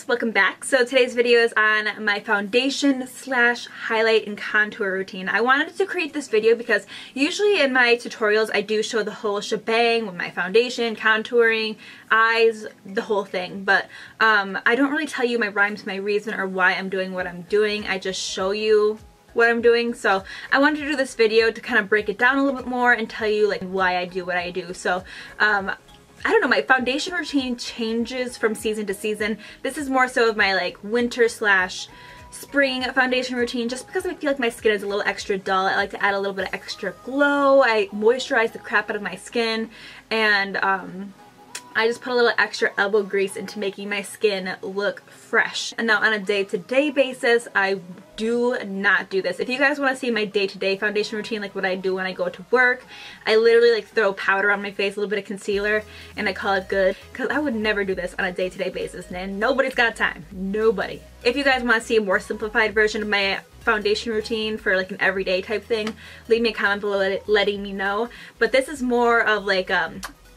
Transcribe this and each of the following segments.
Welcome back. So today's video is on my foundation slash highlight and contour routine. I wanted to create this video because usually in my tutorials I do show the whole shebang with my foundation, contouring, eyes, the whole thing, but I don't really tell you my rhyme to my reason or why I'm doing what I'm doing. I just show you what I'm doing. So I wanted to do this video to kind of break it down a little bit more and tell you like why I do what I do. So I don't know, my foundation routine changes from season to season. This is more so of my like winter slash spring foundation routine just because I feel like my skin is a little extra dull. I like to add a little bit of extra glow. I moisturize the crap out of my skin, and I just put a little extra elbow grease into making my skin look fresh. And now on a day-to-day basis, I do not do this. If you guys want to see my day-to-day foundation routine, like what I do when I go to work, I literally like throw powder on my face, a little bit of concealer, and I call it good. Because I would never do this on a day-to-day basis, and nobody's got time. Nobody. If you guys want to see a more simplified version of my foundation routine for like an everyday type thing, leave me a comment below letting me know. But this is more of like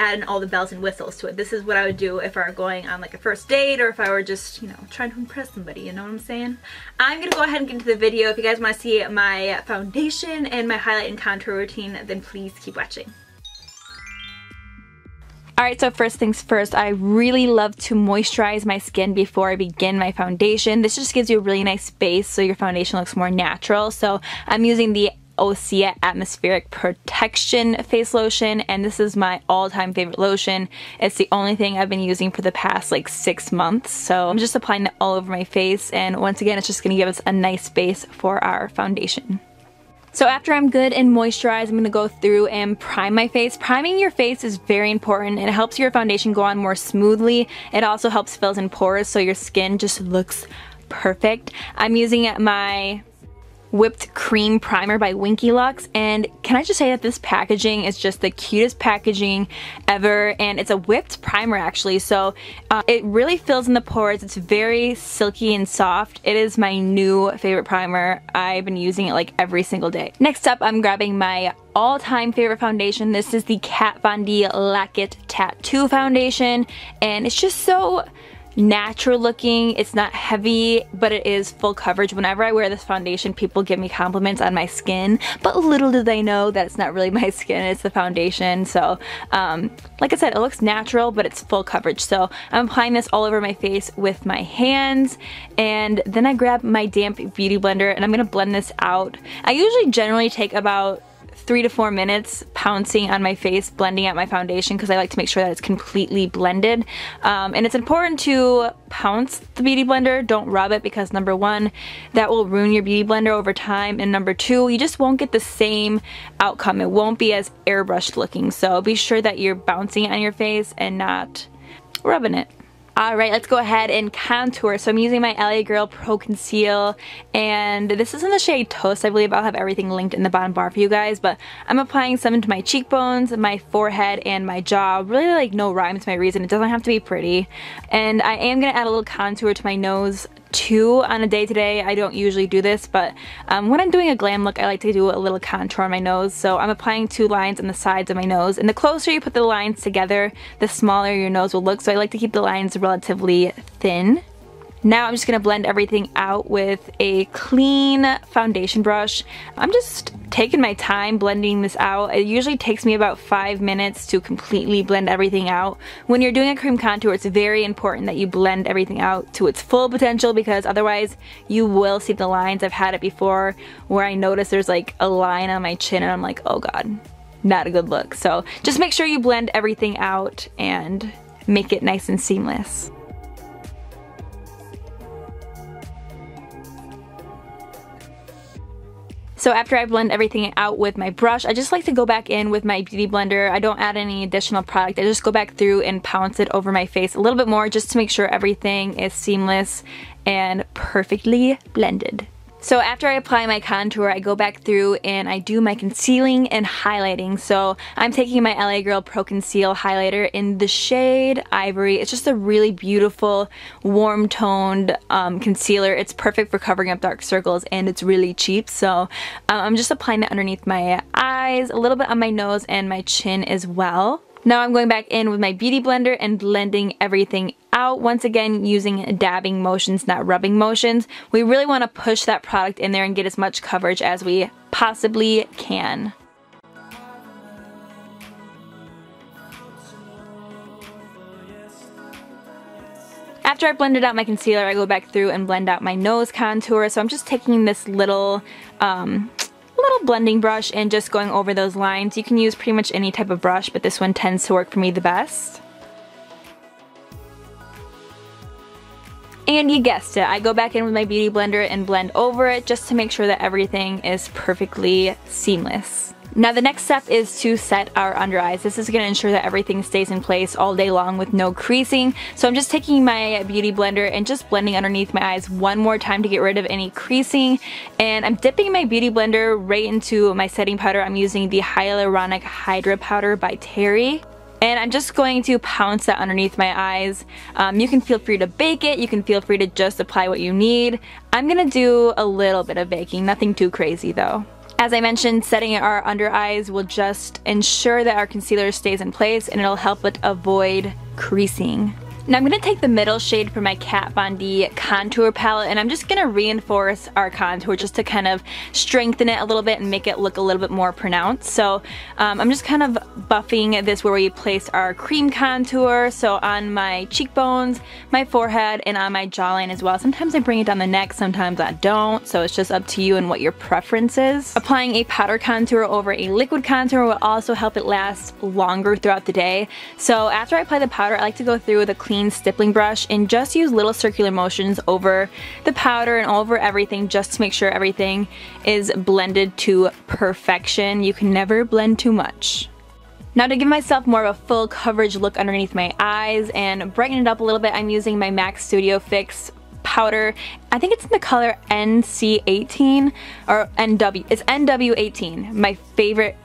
adding all the bells and whistles to it. This is what I would do if I were going on like a first date or if I were just, you know, trying to impress somebody, you know what I'm saying? I'm gonna go ahead and get into the video. If you guys want to see my foundation and my highlight and contour routine, then please keep watching. Alright, so first things first, I really love to moisturize my skin before I begin my foundation. This just gives you a really nice base so your foundation looks more natural. So I'm using the Osea Atmospheric Protection face lotion, and this is my all-time favorite lotion. It's the only thing I've been using for the past like 6 months, so I'm just applying it all over my face, and once again it's just going to give us a nice base for our foundation. So after I'm good and moisturized, I'm going to go through and prime my face. Priming your face is very important, and it helps your foundation go on more smoothly. It also helps fill in pores so your skin just looks perfect. I'm using my Whipped Cream Primer by Winky Lux, and can I just say that this packaging is just the cutest packaging ever, and it's a whipped primer actually, so it really fills in the pores. It's very silky and soft. It is my new favorite primer. I've been using it like every single day. Next up, I'm grabbing my all-time favorite foundation. This is the Kat Von D Lack-It Tattoo Foundation, and it's just so natural looking. It's not heavy, but it is full coverage. Whenever I wear this foundation, people give me compliments on my skin, but little do they know that it's not really my skin, it's the foundation. So like I said, it looks natural, but it's full coverage. So I'm applying this all over my face with my hands, and then I grab my damp beauty blender and I'm gonna blend this out. I usually generally take about 3 to 4 minutes pouncing on my face, blending out my foundation, because I like to make sure that it's completely blended. And it's important to pounce the beauty blender, don't rub it, because number one, that will ruin your beauty blender over time, and number two, you just won't get the same outcome. It won't be as airbrushed looking, so be sure that you're bouncing it on your face and not rubbing it. Alright, let's go ahead and contour. So I'm using my LA Girl Pro Conceal, and this is in the shade Toast. I believe I'll have everything linked in the bottom bar for you guys, but I'm applying some into my cheekbones, my forehead, and my jaw. Really like no rhyme to my reason. It doesn't have to be pretty. And I am going to add a little contour to my nose too on a day-to-day. I don't usually do this, but when I'm doing a glam look, I like to do a little contour on my nose. So I'm applying 2 lines on the sides of my nose, and the closer you put the lines together, the smaller your nose will look. So I like to keep the lines relatively thin. Now I'm just going to blend everything out with a clean foundation brush. I'm just taking my time blending this out. It usually takes me about 5 minutes to completely blend everything out. When you're doing a cream contour, it's very important that you blend everything out to its full potential, because otherwise you will see the lines. I've had it before where I notice there's like a line on my chin and I'm like, oh god, not a good look. So just make sure you blend everything out and make it nice and seamless. So after I blend everything out with my brush, I just like to go back in with my beauty blender. I don't add any additional product. I just go back through and pounce it over my face a little bit more just to make sure everything is seamless and perfectly blended. So after I apply my contour, I go back through and I do my concealing and highlighting. So I'm taking my LA Girl Pro Conceal highlighter in the shade Ivory. It's just a really beautiful, warm toned concealer. It's perfect for covering up dark circles and it's really cheap. So I'm just applying that underneath my eyes, a little bit on my nose and my chin as well. Now I'm going back in with my beauty blender and blending everything out. Once again, using dabbing motions, not rubbing motions. We really want to push that product in there and get as much coverage as we possibly can. After I blended out my concealer, I go back through and blend out my nose contour. So I'm just taking this little blending brush and just going over those lines. You can use pretty much any type of brush, but this one tends to work for me the best. And you guessed it, I go back in with my beauty blender and blend over it just to make sure that everything is perfectly seamless. Now the next step is to set our under eyes. This is going to ensure that everything stays in place all day long with no creasing. So I'm just taking my beauty blender and just blending underneath my eyes one more time to get rid of any creasing. And I'm dipping my beauty blender right into my setting powder. I'm using the Hyaluronic Hydra powder by Terry. And I'm just going to pounce that underneath my eyes. You can feel free to bake it. You can feel free to just apply what you need. I'm going to do a little bit of baking, nothing too crazy though. As I mentioned, setting our under eyes will just ensure that our concealer stays in place and it'll help it avoid creasing. Now I'm going to take the middle shade from my Kat Von D contour palette and I'm just going to reinforce our contour just to kind of strengthen it a little bit and make it look a little bit more pronounced. So I'm just kind of buffing this where we place our cream contour, so on my cheekbones, my forehead, and on my jawline as well. Sometimes I bring it down the neck, sometimes I don't, so it's just up to you and what your preference is. Applying a powder contour over a liquid contour will also help it last longer throughout the day. So after I apply the powder, I like to go through with a clean stippling brush and just use little circular motions over the powder and over everything just to make sure everything is blended to perfection. You can never blend too much. Now to give myself more of a full coverage look underneath my eyes and brighten it up a little bit, I'm using my MAC Studio Fix powder. I think it's in the color NC18 or NW. It's NW18, my favorite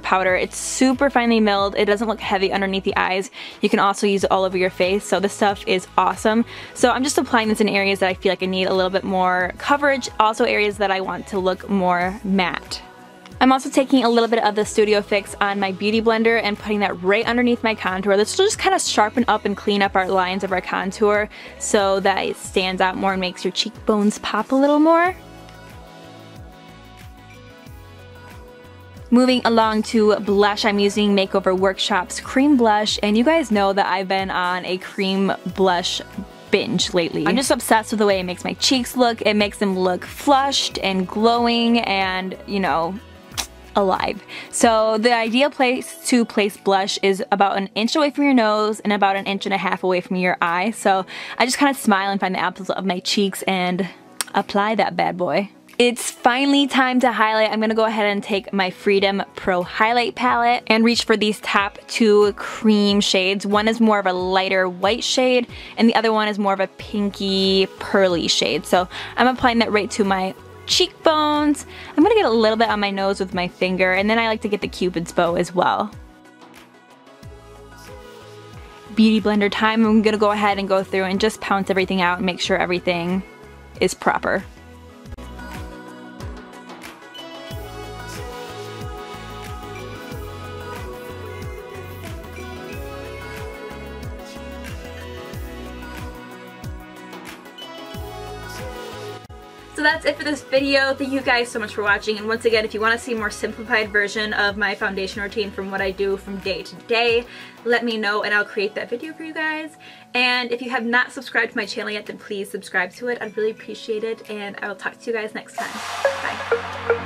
powder. It's super finely milled. It doesn't look heavy underneath the eyes. You can also use it all over your face, so this stuff is awesome. So I'm just applying this in areas that I feel like I need a little bit more coverage, also areas that I want to look more matte. I'm also taking a little bit of the Studio Fix on my beauty blender and putting that right underneath my contour. This will just kind of sharpen up and clean up our lines of our contour so that it stands out more and makes your cheekbones pop a little more. Moving along to blush, I'm using Makeover Workshop's cream blush, and you guys know that I've been on a cream blush binge lately. I'm just obsessed with the way it makes my cheeks look. It makes them look flushed and glowing and, you know, alive. So the ideal place to place blush is about an inch away from your nose and about an inch and a half away from your eye. So I just kind of smile and find the apples of my cheeks and apply that bad boy. It's finally time to highlight. I'm going to go ahead and take my Freedom Pro Highlight Palette and reach for these top two cream shades. One is more of a lighter white shade and the other one is more of a pinky pearly shade. So I'm applying that right to my cheekbones. I'm going to get a little bit on my nose with my finger, and then I like to get the Cupid's bow as well. Beauty blender time. I'm going to go ahead and go through and just pounce everything out and make sure everything is proper. So that's it for this video. Thank you guys so much for watching, and once again, if you want to see a more simplified version of my foundation routine from what I do from day to day, let me know and I'll create that video for you guys. And if you have not subscribed to my channel yet, then please subscribe to it. I'd really appreciate it, and I will talk to you guys next time. Bye.